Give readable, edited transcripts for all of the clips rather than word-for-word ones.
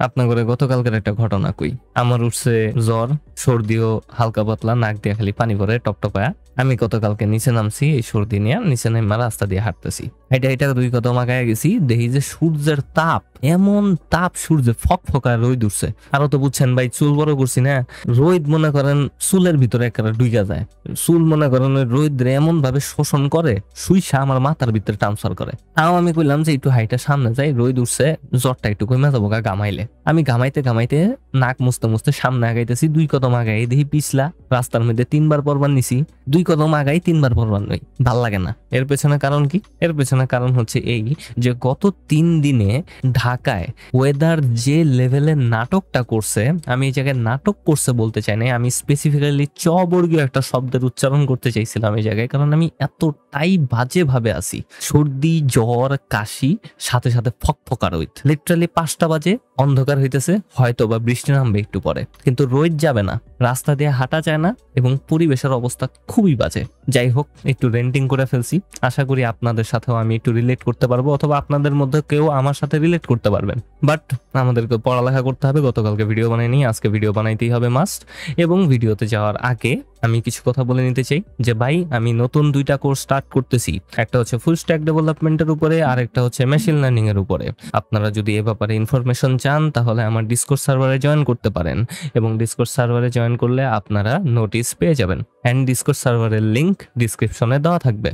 আপনার করে গতকালকের একটা ঘটনা কই। আমার উঠছে জ্বর, সর্দিও হালকা পাতলা, নাক দিয়ে খালি পানি পড়ে টপটপায়া। আমি গতকালকে নিচে নামছি এই সর্দি নিয়ে, নিচে নেমে রাস্তা দিয়ে হাঁটতেছি। এটা 2 কদম আগায় গেছি, দেখি যে সূর্যের তাপ, এমন তাপ, সূর্যে ফকফকা রোদ উঠছে। আরো তো বুঝছেন ভাই, চুল বড় করছি না, রোদ মনে করেন চুলের ভিতরে একেবারে ঢুইকা যায়। চুল মনে করেন ওই রোদ এমন ভাবে শোষণ করে, সুইসা আমার মাথার ভিতরে ট্রান্সফার করে। তাও আমি কইলাম যে একটু হাইটা সামনে যাই, রোদ উঠছে, জ্বরটা একটু কমে যাবো গামাইলে। আমি গামাইতে গামাইতে নাক মুছতে মুছতে সামনে আগাইতেছি। 2 কদম আগাই দেখি পিছলা, রাস্তার মধ্যে 3বার পরবার নিছি। 2 কদম আগাই 3বার পরবার নই, ভাল লাগে না। এর পেছনে কারণ কি? এর পেছনে কারণ হচ্ছে এই যে গত 3 দিনে ঢাকায় ওয়েদার যে লেভেলের নাটকটা করছে, আমি এই জায়গায় নাটক করছে বলতে চাই না, আমি স্পেসিফিক্যালি চবর্গীয় একটা শব্দের উচ্চারণ করতে চাইছিলাম এই জায়গায়, কারণ আমি এতটাই বাজে ভাবে আছি। সর্দি, জ্বর, কাশি, সাথে সাথে ফকফকা রোদ। লিটারালি 5টা বাজে, অন্ধকার হইতেছে, হয়তো বা বৃষ্টি নামবে একটু পরে, কিন্তু রোদ যাবে না, রাস্তা দিয়ে হাঁটা যায় না, এবং পরিবেশের অবস্থা খুবই বাজে। যাই হোক, একটু রেন্টিং করে ফেলছি। আশা করি আপনাদের সাথেও আমি একটু রিলেট করতে পারবো, অথবা আপনাদের মধ্যে কেউ আমার সাথে রিলেট করতে পারবেন। বাট আমাদেরকে পড়ালেখা করতে হবে, গতকালকে ভিডিও বানাইনি, আজকে ভিডিও বানাইতেই হবে মাস্ট। এবং ভিডিওতে যাওয়ার আগে আমি কিছু কথা বলে নিতে চাই যে ভাই, আমি নতুন 2টা কোর্স স্টার্ট করতেছি। একটা হচ্ছে ফুল স্ট্যাক ডেভেলপমেন্টের উপরে, আর একটা হচ্ছে মেশিন লার্নিং এর উপরে। আপনারা যদি এ ব্যাপারে ইনফরমেশন চান তাহলে আমার ডিসকর্ড সার্ভারে জয়েন করতে পারেন, এবং ডিসকর্ড সার্ভারে জয়েন করলে আপনারা নোটিস পেয়ে যাবেন, এন্ড ডিসকর্ড সার্ভারের লিংক ডিসক্রিপশনে দেওয়া থাকবে।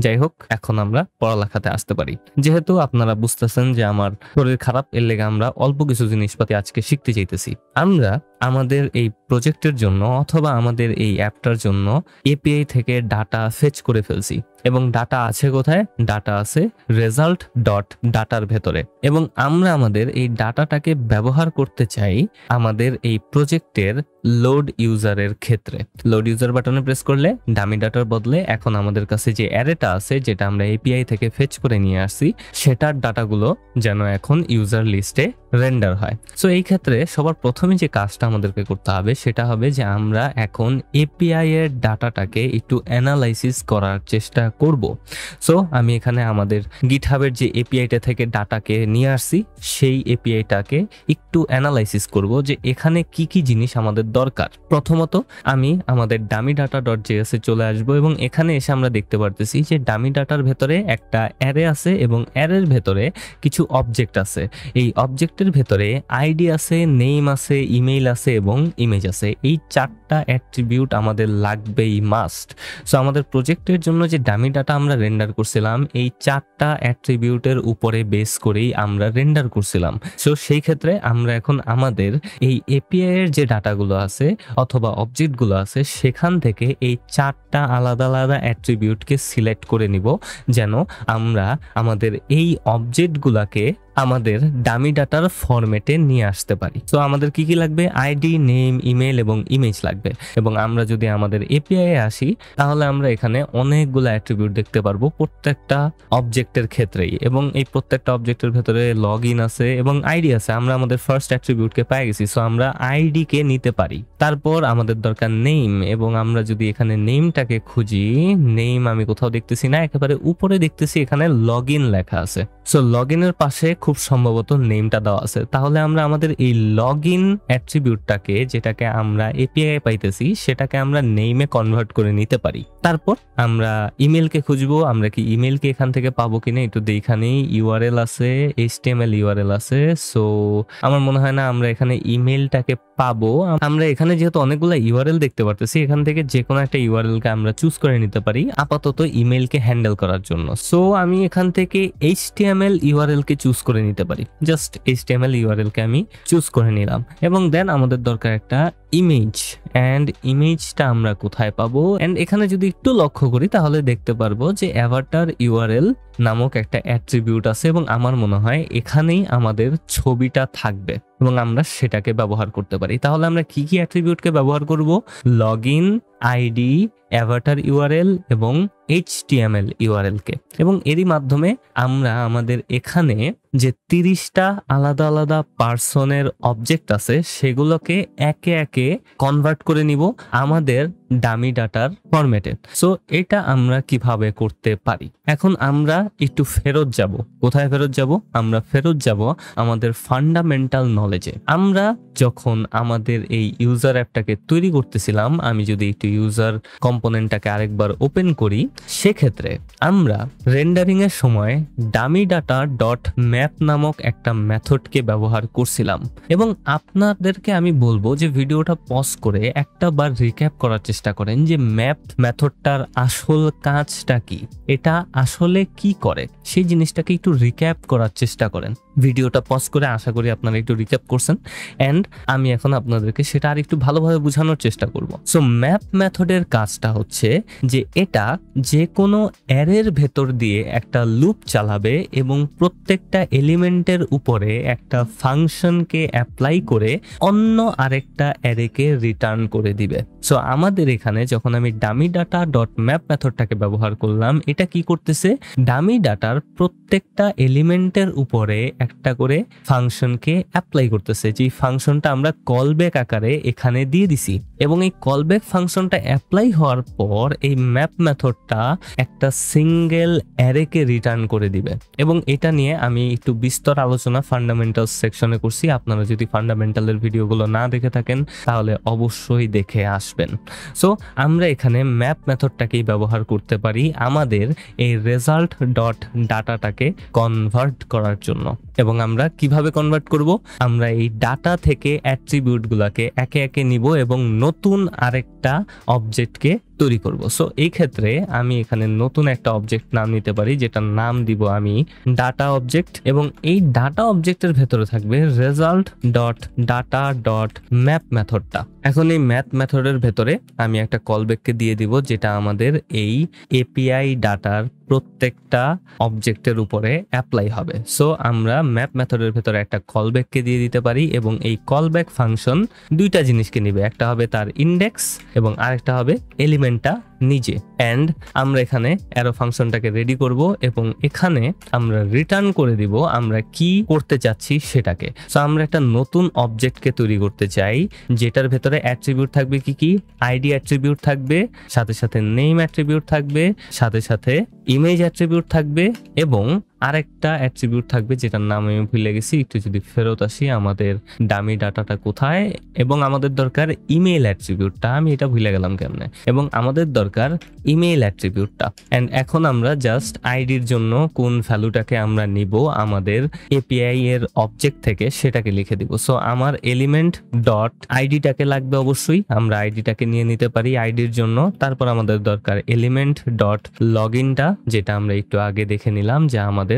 যাই হোক, এখন আমরা পড়ালেখাতে আসতে পারি। যেহেতু আপনারা বুঝতেছেন যে আমার শরীর খারাপ, এর লেগে আমরা অল্প কিছু জিনিসপাতি আজকে শিখতে চাইতেছি। আমরা আমাদের এই প্রজেক্টের জন্য অথবা আমাদের এই অ্যাপটার জন্য এপিআই থেকে ডাটা ফেচ করে ফেলছি, এবং ডাটা আছে কোথায়? ডাটা আছে রেজাল্ট ডট ডাটার ভেতরে, এবং আমরা আমাদের এই ডাটাটাকে ব্যবহার করতে চাই আমাদের এই প্রজেক্টের লোড ইউজারের ক্ষেত্রে। লোড ইউজার বাটনে প্রেস করলে ডামি ডাটার বদলে এখন আমাদের কাছে যে অ্যারেটা আছে, যেটা আমরা এপিআই থেকে ফেচ করে নিয়ে আসছি, সেটার ডাটাগুলো যেন এখন ইউজার লিস্টে রেন্ডার হয়। সো এই ক্ষেত্রে সবার প্রথমে যে কাজটা আমাদেরকে করতে হবে সেটা হবে যে আমরা এখন এপিআই এর ডাটাটাকে একটু অ্যানালাইসিস করার চেষ্টা করব। সো আমি এখানে আমাদের গিটহাবের যে এপিআইটা থেকে ডাটাকে নিয়ে আসছি, সেই এপিআইটাকে একটু অ্যানালাইসিস করব যে এখানে কি কি জিনিস আমাদের দরকার। প্রথমত আমি আমাদের ডামি ডাটা ডট জেএস এ চলে আসব, এবং এখানে এসে আমরা দেখতে পারতেছি যে ডামি ডাটার ভেতরে একটা অ্যারে আছে, এবং অ্যারের ভেতরে কিছু অবজেক্ট আছে। এই অবজেক্টের ভেতরে আইডি আছে, নেম আছে, ইমেইল আছে এবং ইমেজ আছে। এই 4টা অ্যাট্রিবিউট আমাদের লাগবেই, মাস্ট। সো আমাদের প্রজেক্টের জন্য যে ডামি ডাটা আমরা রেন্ডার করছিলাম, এই 4টা অ্যাট্রিবিউটের উপরে বেস করেই আমরা রেন্ডার করছিলাম। সো সেই ক্ষেত্রে আমরা এখন আমাদের এই এপিআই এর যে ডাটাগুলো আছে অথবা অবজেক্টগুলো আছে, সেখান থেকে এই 4টা আলাদা আলাদা অ্যাট্রিবিউটকে সিলেক্ট করে নিব, যেন আমরা আমাদের এই অবজেক্টগুলোকে আমাদের ডামি ডাটার ফরম্যাটে নিয়ে আসতে পারি। তো আমাদের কি কি লাগবে? আইডি, নেম, ইমেল এবং ইমেজ লাগবে। এবং আমরা যদি আমাদের এপিআই এ আসি, তাহলে আমরা এখানে অনেকগুলো অ্যাট্রিবিউট দেখতে পারবো প্রত্যেকটা অবজেক্টের ক্ষেত্রেই, এবং এই প্রত্যেকটা অবজেক্টের ভেতরে লগ ইন আছে এবং আইডি আছে। আমরা আমাদের ফার্স্ট অ্যাট্রিবিউটকে পেয়ে গেছি, সো আমরা আইডি কে নিতে পারি। তারপর আমাদের দরকার নেম, এবং আমরা যদি এখানে নেমটাকে খুঁজি, নেম আমি কোথাও দেখতেছি না, একেবারে উপরে দেখতেছি এখানে লগ ইন লেখা আছে। সো লগ ইনের পাশে খুব সম্ভবত নেমটা দেওয়া আছে। তাহলে আমরা আমাদের এই লগ ইন অ্যাট্রিবিউটটাকে, যেটাকে আমরা এপিআই পাইতেছি, সেটাকে আমরা নেমে কনভার্ট করে নিতে পারি। তারপর আমরা ইমেলকে খুঁজবো, আমরা কি ইমেলকে এখান থেকে পাবো কিনা একটু দেখানেই। ইউআরএল আছে, এইচটিএমএল ইউআরএল আছে। সো আমার মনে হয় না আমরা এখানে ইমেলটাকে পাবো। আমরা এখানে যেহেতু অনেকগুলো ইউআরএল দেখতে পারতেছি, এখান থেকে যে কোনো একটা ইউআরএল কে আমরা চুজ করে নিতে পারি আপাতত ইমেলকে হ্যান্ডেল করার জন্য। সো আমি এখান থেকে এইচটিএমএল ইউআরএল কে চুজ করে নিতে পারি। জাস্ট এইচটিএমএল ইউআরএল কে আমি চুজ করে নিলাম, এবং দেন আমাদের দরকার একটা ইমেজ, এন্ড ইমেজটা আমরা কোথায় পাবো? এন্ড এখানে যদি একটু লক্ষ্য করি তাহলে দেখতে পারবো যে অ্যাভাটার ইউআরএল নামক একটা অ্যাট্রিবিউট আছে, এবং আমার মনে হয় এখানেই আমাদের ছবিটা থাকবে এবং আমরা সেটাকে ব্যবহার করতে পারি। তাহলে আমরা কি কি অ্যাট্রিবিউটকে ব্যবহার করব? লগইন, আইডি, অ্যাভাটার ইউআরএল এবং এইচটিএমএল ইউআরএল কে, এবং এরই মাধ্যমে আমরা আমাদের এখানে যে 30টা আলাদা আলাদা পার্সনের অবজেক্ট আছে সেগুলোকে একে একে কনভার্ট করে নিব আমাদের ডামি ডাটার ফরম্যাটে। সো এটা আমরা কিভাবে করতে পারি? এখন আমরা একটু ফেরত যাব। কোথায় ফেরত যাব? আমরা ফেরত যাব আমাদের ফান্ডামেন্টাল নলেজে। আমরা যখন আমাদের এই ইউজার অ্যাপটাকে তৈরি করতেছিলাম, আমি যদি একটু ইউজার কম্পোনেন্টটাকে আরেকবার ওপেন করি, সেক্ষেত্রে আমরা রেন্ডারিং এর সময় ডামি ডাটা ডট ম্যাপ নামক একটা মেথডকে ব্যবহার করছিলাম। এবং আপনাদেরকে আমি বলবো যে ভিডিওটা পজ করে একটা বার রিক্যাপ করার চেষ্টা করেন যে ম্যাপ মেথডটার আসল কাজটা কি, এটা আসলে কি করে, সেই জিনিসটাকে একটু রিক্যাপ করার চেষ্টা করেন। ভিডিওটা পজ করে আশা করি আপনারা একটু রিক্যাপ করছেন, এন্ড আমি এখন আপনাদেরকে সেটা আর একটু ভালোভাবে বোঝানোর চেষ্টা করব। সো ম্যাপ মেথডের কাজটা হচ্ছে যে এটা যে কোনো অ্যারের ভেতর দিয়ে একটা লুপ চালাবে এবং প্রত্যেকটা এলিমেন্টের উপরে একটা ফাংশনকে অ্যাপ্লাই করে অন্য আরেকটা অ্যারেকে রিটার্ন করে দিবে। সো আমাদের এখানে যখন আমি ডামি ডাটা ডট ম্যাপ মেথডটাকে ব্যবহার করলাম, এটা কি করতেছে? ডামি ডাটার প্রত্যেকটা এলিমেন্টের উপরে একটা করে ফাংশনকে অ্যাপ্লাই করতেছে, যে ফাংশনটা আমরা কলব্যাক আকারে এখানে দিয়ে দিছি। এবং এই কলব্যাক ফাংশনটা অ্যাপ্লাই হওয়ার পর এই ম্যাপ মেথডটা একটা সিঙ্গেল অ্যারেকে রিটার্ন করে দিবে। এবং এটা নিয়ে আমি একটু বিস্তর আলোচনা ফান্ডামেন্টাল সেকশনে করছি। আপনারা যদি ফান্ডামেন্টালের ভিডিওগুলো না দেখে থাকেন তাহলে অবশ্যই দেখে আসবেন। সো আমরা এখানে ম্যাপ মেথডটাকেই ব্যবহার করতে পারি আমাদের এই রেজাল্ট ডট ডাটাটাকে কনভার্ট করার জন্য। এবং আমরা কিভাবে কনভার্ট করব? আমরা এই ডাটা থেকে অ্যাট্রিবিউট গুলাকে একে একে নিব এবং নতুন আরেকটা অবজেক্টকে তৈরি করব। সো এই ক্ষেত্রে আমি এখানে নতুন একটা অবজেক্ট নাম নিতে পারি, যেটার নাম দিব আমি ডাটা অবজেক্ট। এবং এই ডাটা অবজেক্টের ভেতরে থাকবে result dot data dot map মেথডটা। এখন এই ম্যাপ মেথডের ভেতরে আমি একটা কলব্যাককে দিয়ে দিব, যেটা আমাদের এই এপিআই ডাটার প্রত্যেকটা অবজেক্টের উপরে অ্যাপ্লাই হবে। সো আমরা ম্যাপ মেথডের ভেতরে একটা কলব্যাককে দিয়ে দিতে পারি এবং এই কলব্যাক ফাংশন দুইটা জিনিসকে নিবে, একটা হবে তার ইন্ডেক্স এবং আরেকটা হবে এলিমেন্টটা নিজে। এন্ড আমরা এখানে অ্যারো ফাংশনটাকে রেডি করব এবং এখানে আমরা রিটার্ন করে দিব আমরা কি করতে চাচ্ছি সেটাকে। সো আমরা একটা নতুন অবজেক্টকে তৈরি করতে চাই, যেটার ভেতরে অ্যাট্রিবিউট থাকবে কি কি? আইডি অ্যাট্রিবিউট থাকবে, সাথে সাথে নেম অ্যাট্রিবিউট থাকবে, সাথে সাথে ইমেজ অ্যাট্রিবিউট থাকবে এবং আরেকটা অ্যাট্রিবিউট থাকবে যেটার নাম আমি ভুলে গেছি। একটু যদি ফেরত আসি, আমাদের ডামি ডাটাটা কোথায়? এবং আমাদের দরকার ইমেল অ্যাট্রিবিউটটা, আমি এটা ভুলে গেলাম কেমনে। এবং আমাদের দরকার ইমেল অ্যাট্রিবিউটটা। এন্ড এখন আমরা জাস্ট আইডির জন্য কোন ভ্যালুটাকে আমরা নিব আমাদের এপিআই এর অবজেক্ট থেকে সেটাকে লিখে দিব। সো আমার এলিমেন্ট ডট আইডিটাকে লাগবে, অবশ্যই আমরা আইডিটাকে নিয়ে নিতে পারি আইডির জন্য। তারপর আমাদের দরকার এলিমেন্ট ডট লগইনটা, যেটা আমরা একটু আগে দেখে নিলাম যে আমাদের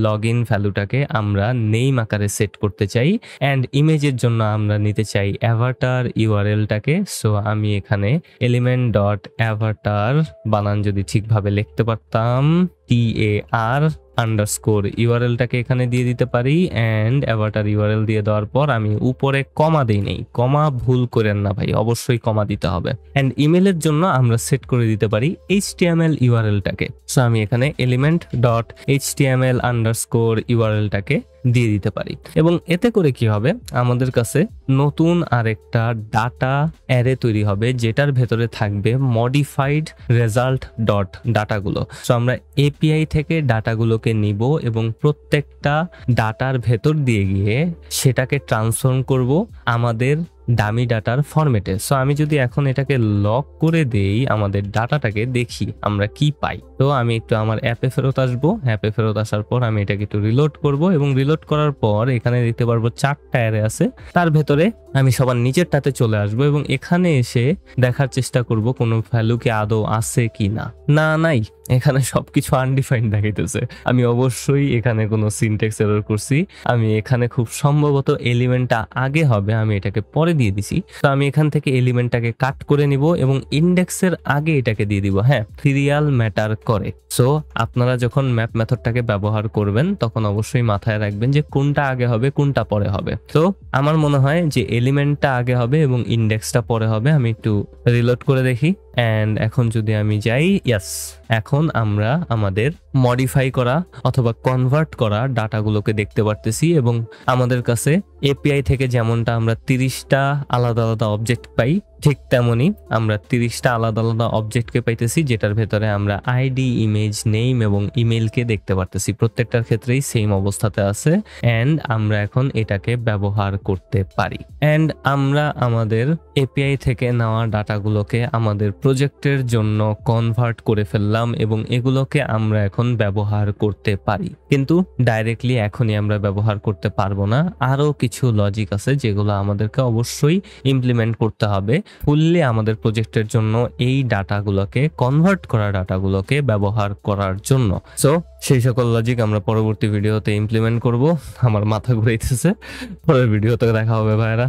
লগইন ভ্যালুটাকে আমরা নেম আকারে সেট করতে চাই। এন্ড ইমেজের জন্য আমরা নিতে চাই অ্যাভাটার ইউআরএলটাকে। সো আমি এখানে এলিমেন্ট ডট অ্যাভাটার, বানান যদি ঠিকভাবে লিখতে পারতাম, TAR আন্ডারস্কোর ইউআরএলটাকে এখানে দিয়ে দিতে পারি। এন্ড অ্যাভাটার ইউআরএল দিয়ে দেওয়ার পর আমি উপরে কমা দেই নেই, কমা ভুল করেন না ভাই, অবশ্যই কমা দিতে হবে। এন্ড ইমেলের জন্য আমরা সেট করে দিতে পারি HTML ইউআরএলটাকে। সো আমি এখানে এলিমেন্ট ডট HTML আন্ডারস্কোর ইউআরএলটাকে দিয়ে দিতে পারি। এবং এতে করে কি হবে? আমাদের কাছে নতুন আরেকটা ডাটা অ্যারে তৈরি হবে, যেটার ভেতরে থাকবে মডিফাইড রেজাল্ট ডট ডাটাগুলো। সো আমরা এপিআই থেকে ডাটাগুলোকে নিব এবং প্রত্যেকটা ডাটার ভেতর দিয়ে গিয়ে সেটাকে ট্রান্সফর্ম করব আমাদের ডামি ডাটার ফরম্যাটে। সো আমি যদি এখন এটাকে লক করে দেই, আমাদের ডাটাটাকে দেখি আমরা কি পাই। তো আমি একটু আমার অ্যাপে ফেরত আসবো। অ্যাপে ফেরত আসার পর আমি এটাকে একটু রিলোড করব এবং রিলোড করার পর এখানে দেখতে পারবো 4টা অ্যারে আছে। তার ভেতরে আমি সবার নিচেরটাতে চলে আসবো এবং এখানে এসে দেখার চেষ্টা করব কোনো ভ্যালু কি আদৌ আছে কি না। না, নাই, এখানে সবকিছু আনডিফাইন্ড দেখাইতেছে। আমি অবশ্যই এখানে কোনো সিনট্যাক্স এরর করছি। আমি এখানে খুব সম্ভবত এলিমেন্টটা আগে হবে, আমি এটাকে পরে দিয়ে দিছি। তো আমি এখান থেকে এলিমেন্টটাকে কাট করে নিব এবং ইন্ডেক্সের আগে এটাকে দিয়ে দিব। হ্যাঁ, সিরিয়াল ম্যাটার করে। সো আপনারা যখন ম্যাপ মেথডটাকে ব্যবহার করবেন তখন অবশ্যই মাথায় রাখবেন যে কোনটা আগে হবে কোনটা পরে হবে। তো আমার মনে হয় যে এলিমেন্টটা আগে হবে এবং ইন্ডেক্সটা পরে হবে। আমি একটু রিলোড করে দেখি। এন্ড এখন যদি আমি যাই, ইয়েস, এখন আমরা আমাদের মডিফাই করা অথবা কনভার্ট করা ডাটাগুলোকে দেখতে পারতেছি এবং আমাদের কাছে এপিআই থেকে যেমনটা আমরা 30টা আলাদা আলাদা অবজেক্ট পাই, ঠিক তেমনি আমরা 30টা আলাদা আলাদা অবজেক্টকে পাইতেছি, যেটার ভেতরে আমরা আইডি, ইমেজ, নেম এবং ইমেলকে দেখতে পারতেছি। প্রত্যেকটার ক্ষেত্রেই সেম অবস্থাতে আছে এন্ড আমরা এখন এটাকে ব্যবহার করতে পারি। এন্ড আমরা আমাদের এপিআই থেকে নেওয়া ডাটাগুলোকে আমাদের প্রজেক্টের জন্য কনভার্ট করে ফেললাম এবং এগুলোকে আমরা এখন ব্যবহার করতে পারি। কিন্তু ডাইরেক্টলি এখনই আমরা ব্যবহার করতে পারবো না, আরো কিছু লজিক আছে যেগুলো আমাদেরকে অবশ্যই ইমপ্লিমেন্ট করতে হবে ফুললি আমাদের প্রজেক্টের জন্য, এই ডাটাগুলোকে কনভার্ট করা ডাটাগুলোকে ব্যবহার করার জন্য। সো সেই সকল লজিক আমরা পরবর্তী ভিডিওতে ইমপ্লিমেন্ট করব। আমার মাথা ঘুরাইতেছে, পরের ভিডিওতে দেখা হবে ভাইরা।